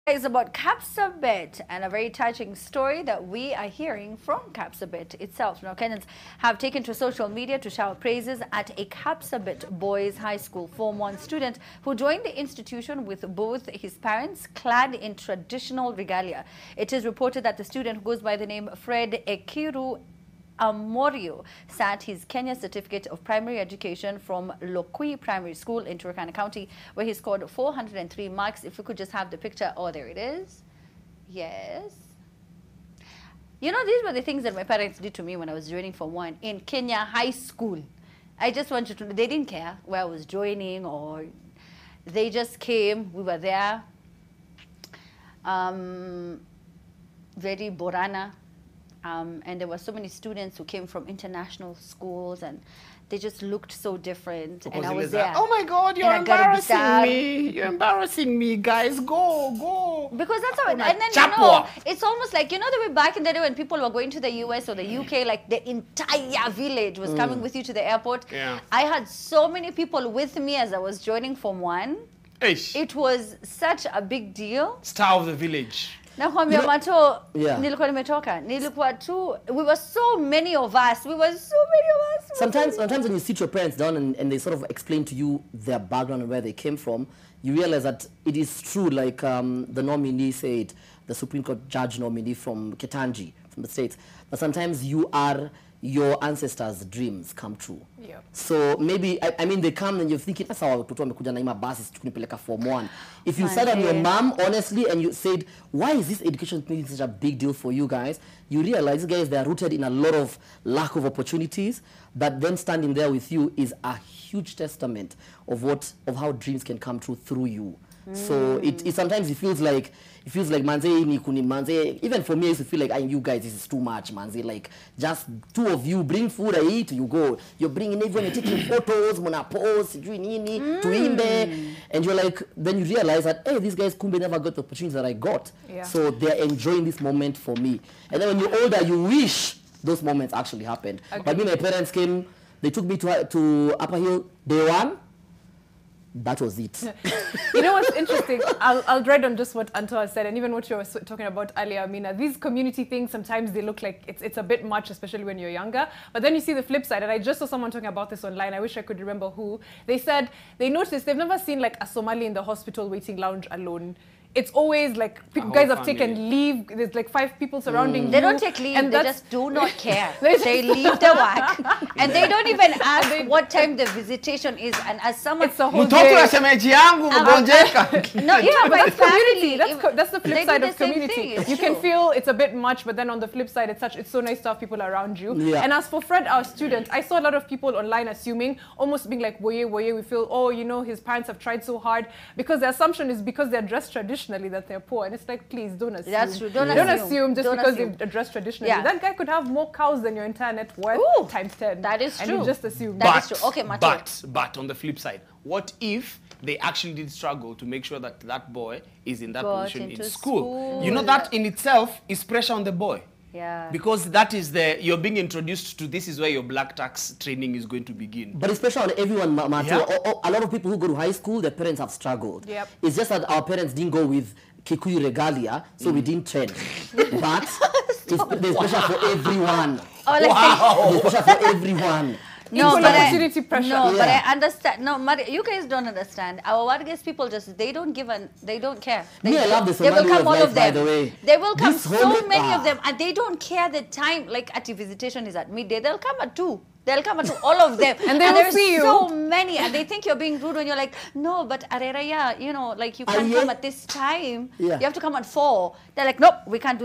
Is about Kapsabet and a very touching story that we are hearing from Kapsabet itself. Now, Kenyans have taken to social media to shower praises at a Kapsabet Boys High School Form 1 student who joined the institution with both his parents clad in traditional regalia. It is reported that the student, who goes by the name Fred Ekiru Amorio, sat his Kenya certificate of primary education from Lokui Primary School in Turkana County, where he scored 403 marks. If we could just have the picture. Oh, there it is. Yes. You know, these were the things that my parents did to me when I was joining Form 1 in Kenya high school. I just wanted to know. They didn't care where I was joining, or they just came. We were there. Very Borana. And there were so many students who came from international schools, and they just looked so different. And I was there. Oh my God, you're embarrassing me. You're embarrassing me, guys. Go. Because that's how it, and then, you know, it's almost like, you know, the way back in the day when people were going to the US or the UK, like the entire village was coming with you to the airport. Yeah. I had so many people with me as I was joining Form 1. Eish. It was such a big deal. Star of the village. Nakwambia mato, nilikuwa nimetoka, nilikuwa tu, we were so many of us, Sometimes when you sit your parents down and they sort of explain to you their background and where they came from, you realize that it is true, like the nominee said, the Supreme Court judge nominee from Ketanji, from the States, but sometimes your ancestors' dreams come true. Yeah. So maybe, I mean, they come and you're thinking, that's how wamekuja na ima basi tukunipeleka Form 1. If you sat on your mom, honestly, and you said, why is this education thing such a big deal for you guys? You realize, guys, they are rooted in a lot of lack of opportunities, but then standing there with you is a huge testament of how dreams can come true through you. So it sometimes it feels like manze ni kuni manze. Even for me, I used to feel like you guys, this is too much, manze. Like just two of you bring food, I eat, you go. You're bringing everyone, you're taking photos, muna pose, nini, tuimbe, and you're like, then you realize that hey, these guys kumbe never got the opportunities that I got. Yeah. So they're enjoying this moment for me. And then when you're older, you wish those moments actually happened. Okay. But when my parents came, they took me to Upper Hill day 1. That was it. You know what's interesting? I'll dread on just what Antoa said, and even what you were talking about earlier, Amina. These community things, sometimes they look like it's a bit much, especially when you're younger. But then you see the flip side, and I just saw someone talking about this online. I wish I could remember who. They said they noticed they've never seen like a Somali in the hospital waiting lounge alone. It's always like guys have taken leave. There's like 5 people surrounding you. They don't take leave, and they just do not care. They leave the work. And they don't even ask what time the visitation is. And as someone... It's a whole day. No, yeah, but that's community. That's the flip they side do of the same community. thing, You can feel it's a bit much, but then on the flip side, it's so nice to have people around you. Yeah. And as for Fred, our student, I saw a lot of people online assuming, almost being like, woye, we feel, oh, you know, his parents have tried so hard. Because the assumption is because they're dressed traditionally that they're poor. And it's like, please don't assume. That's true. Don't assume just because they've dressed traditionally. Yeah. That guy could have more cows than your entire net worth times 10. That is true. And you just assume. That is true. Okay, Mato. But on the flip side, what if they actually did struggle to make sure that that boy is in that position in school? You know, that in itself is pressure on the boy. Yeah. Because that is you're being introduced to, this is where your black tax training is going to begin. But it's pressure on everyone, Mato. Yeah. A lot of people who go to high school, their parents have struggled. Yep. It's just that our parents didn't go with Kikuyu regalia, so we didn't train. But there's pressure for everyone. There's pressure for everyone. No, but opportunity pressure. No, but I understand. No, you guys don't understand. Our Wargays people they don't care. I love the They will come, all of them. By the way. They will come, so many of them, and they don't care the time. Like at the visitation is at midday. They'll come at 2. They'll come at 2, all of them. And they will see you. So many, and they think you're being rude when you're like, no, but Areraya, you know, like you can't come at this time. Yeah. You have to come at 4. They're like, nope, we can't do that.